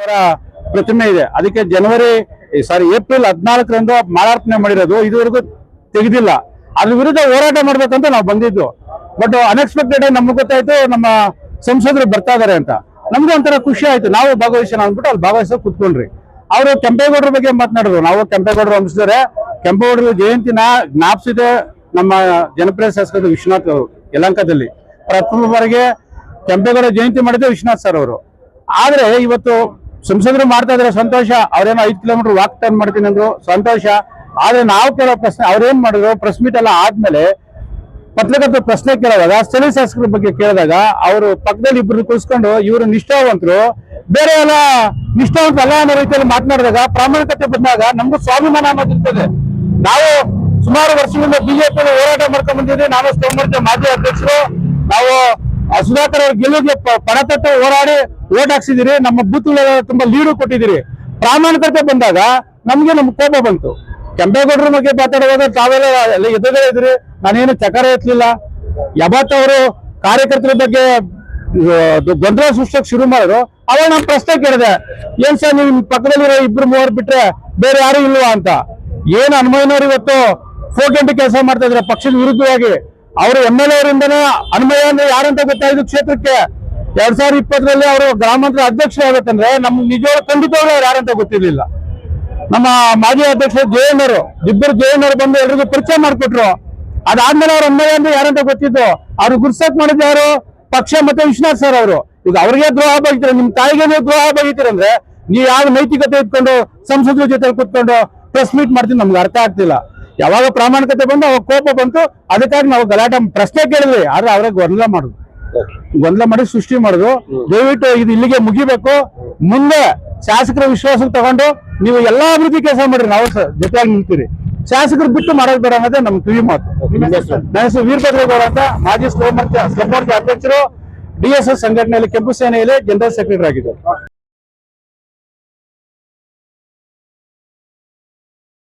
ಅವರ ಪ್ರತಿಮೆ ಇದೆ. ಅದಕ್ಕೆ ಏಪ್ರಿಲ್ 14ರಂದು ಮಾಲಾರ್ಪಣೆ ಮಾಡಿರೋದು, ಇದುವರೆಗೂ ತೆಗೆದಿಲ್ಲ. ಅದ್ರ ವಿರುದ್ಧ ಹೋರಾಟ ಮಾಡ್ಬೇಕಂತ ನಾವು ಬಂದಿದ್ದು. ಬಟ್ ಅನ್ಎಕ್ಸ್ಪೆಕ್ಟೆಡ್ ಆಗಿ ನಮ್ಗೆ ಗೊತ್ತಾಯ್ತು ನಮ್ಮ ಸಂಸದರು ಬರ್ತಾ ಇದಾರೆ ಅಂತ. ನಮ್ಗೆ ಒಂಥರ ಖುಷಿ ಆಯ್ತು, ನಾವು ಭಾಗವಹಿಸೋಣ ಅಂದ್ಬಿಟ್ಟು ಅಲ್ಲಿ ಭಾಗವಹಿಸೋ ಕುತ್ಕೊಂಡ್ರಿ. ಅವರು ಕೆಂಪೇಗೌಡರ ಬಗ್ಗೆ ಮಾತನಾಡಿದ್ರು. ನಾವು ಕೆಂಪೇಗೌಡರು ವಂಶದವರೇ, ಕೆಂಪೇಗೌಡರ ಜಯಂತಿನ ಜ್ಞಾಪಿಸಿದೆ ನಮ್ಮ ಜನಪ್ರಿಯ ಶಾಸಕರು ವಿಶ್ವನಾಥ್ ಅವರು ಯಲಹಂಕದಲ್ಲಿ. ಪ್ರಥಮ ಬಾರಿಗೆ ಕೆಂಪೇಗೌಡ ಜಯಂತಿ ಮಾಡಿದ್ರೆ ವಿಶ್ವನಾಥ್ ಸರ್ ಅವರು. ಆದ್ರೆ ಇವತ್ತು ಸಂಸದರು ಮಾಡ್ತಾ ಇದ್ರೆ ಸಂತೋಷ. ಅವ್ರೇನೋ 5 ಕಿಲೋಮೀಟರ್ ವಾಕ್ ಟರ್ನ್ ಮಾಡ್ತೀನಿ ಅಂದ್ರು, ಸಂತೋಷ. ಆದ್ರೆ ನಾವು ಕೇಳೋ ಪ್ರಶ್ನೆ, ಅವ್ರೇನ್ ಮಾಡಿದ್ರು, ಪ್ರೆಸ್ ಮೀಟ್ ಎಲ್ಲ ಆದ್ಮೇಲೆ ಪತ್ರಕರ್ತರ ಪ್ರಶ್ನೆ ಕೇಳಿದಾಗ, ಸ್ಥಳೀಯ ಶಾಸಕರ ಬಗ್ಗೆ ಕೇಳಿದಾಗ ಅವರು ಪಕ್ಕದಲ್ಲಿ ಇಬ್ರು ಕೂರಿಸ್ಕೊಂಡು ಇವರು ನಿಷ್ಠಾವಂತರು, ಬೇರೆ ಎಲ್ಲ ನಿಷ್ಠಾವಂತ ಅಲ್ಲ ಅನ್ನೋ ರೀತಿಯಲ್ಲಿ ಮಾತನಾಡಿದಾಗ, ಪ್ರಾಮಾಣಿಕತೆ ಬಂದಾಗ ನಮ್ಗೂ ಸ್ವಾಭಿಮಾನ ಅನ್ನೋದಿರ್ತದೆ. ನಾವು ಸುಮಾರು ವರ್ಷಗಳಿಂದ ಬಿಜೆಪಿ ಹೋರಾಟ ಮಾಡ್ಕೊಂಡ್ ಬಂದಿದ್ದೀವಿ. ನಾನು ಸೋಮವಾರ ಮಾಜಿ ಅಧ್ಯಕ್ಷರು. ನಾವು ಸುಧಾಕರ್ ಅವ್ರ ಗೆಲುವಿಗೆ ಪಣತಟ್ಟು ಹೋರಾಡಿ ಓಟ್ ಹಾಕ್ಸಿದಿರಿ. ನಮ್ಮ ಬೂತ್ಗಳೆಲ್ಲ ತುಂಬಾ ಲೀಡು ಕೊಟ್ಟಿದ್ದೀರಿ. ಪ್ರಾಮಾಣಿಕತೆ ಬಂದಾಗ ನಮ್ಗೆ ಕೋಪ ಬಂತು. ಕೆಂಪೇಗೌಡರ ಬಗ್ಗೆ ಮಾತಾಡುವಾಗ ತಾವೆಲ್ಲ ಎದುರುಗಡೆ ಇದ್ರಿ, ನಾನೇನು ಚಕಾರ ಎತ್ತಲಿಲ್ಲ. ಯಾವತ್ತವರು ಕಾರ್ಯಕರ್ತರ ಬಗ್ಗೆ ಗೊಂದಲ ಸೃಷ್ಟಿಸಕ್ಕೆ ಶುರು ಮಾಡಿದ್ರು, ಅವಾಗ ನಾನು ಪ್ರಶ್ನೆ ಕೇಳಿದೆ, ಏನ್ ಸರ್ ನಿಮ್ ಪಕ್ಕದಲ್ಲಿರೋ 2-3 ಬಿಟ್ರೆ ಬೇರೆ ಯಾರು ಇಲ್ವಾ ಅಂತ. ಏನ್ ಹನುಮಯ್ಯನವರು ಇವತ್ತು 420 ಕೆಲಸ ಮಾಡ್ತಾ ಇದ್ರೆ ಪಕ್ಷದ ವಿರುದ್ಧವಾಗಿ. ಅವರು MLA ಅವರಿಂದನೇ ಹನುಮಯ್ಯ ಅಂದ್ರೆ ಯಾರಂತ ಗೊತ್ತಾಯ್ತು ಕ್ಷೇತ್ರಕ್ಕೆ. 2020ರಲ್ಲಿ ಅವರು ಗ್ರಾಮಾಂತರ ಅಧ್ಯಕ್ಷ ಆಗುತ್ತಂದ್ರೆ ನಮ್ಗೆ ನಿಜವಾದ ಖಂಡಿತವಾಗ್ಲೂ ಅವ್ರು ಯಾರಂತ ಗೊತ್ತಿರ್ಲಿಲ್ಲ. ನಮ್ಮ ಮಾಜಿ ಅಧ್ಯಕ್ಷ ಜಯಣ್ಣರು, ಇಬ್ಬರು ಜಯಣ್ಣರು ಬಂದು ಎಲ್ರಿಗೂ ಪರಿಚಯ ಮಾಡಿಕೊಟ್ರು. ಅದಾದ್ಮೇಲೆ ಅವ್ರ ಹನುಮಯ್ಯ ಅಂದ್ರೆ ಯಾರಂತ ಗೊತ್ತಿದ್ದು. ಅವ್ರು ಗುರ್ಸಕ್ ಮಾಡಿದ್ದು ಯಾರು? ಪಕ್ಷ ಮತ್ತೆ ವಿಶ್ವನಾಥ್ ಸರ್ ಅವರು. ಈಗ ಅವ್ರಿಗೆ ದ್ರೋಹ ಬಗೀತೀರ, ನಿಮ್ ತಾಯಿಗೆ ನೀವು ದ್ರೋಹ ಬಗೀತೀರಂದ್ರೆ ನೀವು ಯಾವ ನೈತಿಕತೆ ಇಟ್ಕೊಂಡು ಸಂಸದರ ಜೊತೆ ಕೂತ್ಕೊಂಡು ಪ್ರೆಸ್ ಮೀಟ್ ಮಾಡ್ತೀನಿ ನಮ್ಗೆ ಅರ್ಥ ಆಗ್ತಿಲ್ಲ. ಯಾವಾಗ ಪ್ರಾಮಾಣಿಕತೆ ಬಂದು ಅವಾಗ ಕೋಪ ಬಂತು. ಅದಕ್ಕಾಗಿ ನಾವು ಗಲಾಟೆ ಪ್ರಶ್ನೆ ಕೇಳಿದ್ವಿ. ಆದ್ರೆ ಅವ್ರಿಗೆ ಗೊಂದಲ ಮಾಡಿ ಸೃಷ್ಟಿ ಮಾಡುದು. ದಯವಿಟ್ಟು ಇದು ಇಲ್ಲಿಗೆ ಮುಗಿಬೇಕು. ಮುಂದೆ ಶಾಸಕರ ವಿಶ್ವಾಸಕ್ಕೆ ತಗೊಂಡು ನೀವು ಎಲ್ಲಾ ಅಭಿವೃದ್ಧಿ ಕೆಲಸ ಮಾಡ್ರಿ, ನಾವು ಜೊತೆಯಾಗಿ ನಿಂತೀರಿ. ಶಾಸಕರು ಬಿಟ್ಟು ಮಾಡೋದ್ ಬೇಡ ಅನ್ನೋದೇ ನಮ್ ಕಿವಿ ಮಾತು. ನನ್ನ ಹೆಸರು ವೀರಭದ್ರೇಗೌಡ ಅಂತ, ಮಾಜಿ ಸ್ಲೋಮೋರ್ಚಾ ಅಧ್ಯಕ್ಷರು, DSS ಸಂಘಟನೆಯಲ್ಲಿ ಕೆಂಪು ಸೇನೆಯಲ್ಲಿ ಜನರಲ್ ಸೆಕ್ರೆಟರಿ ಆಗಿದ್ದಾರೆ.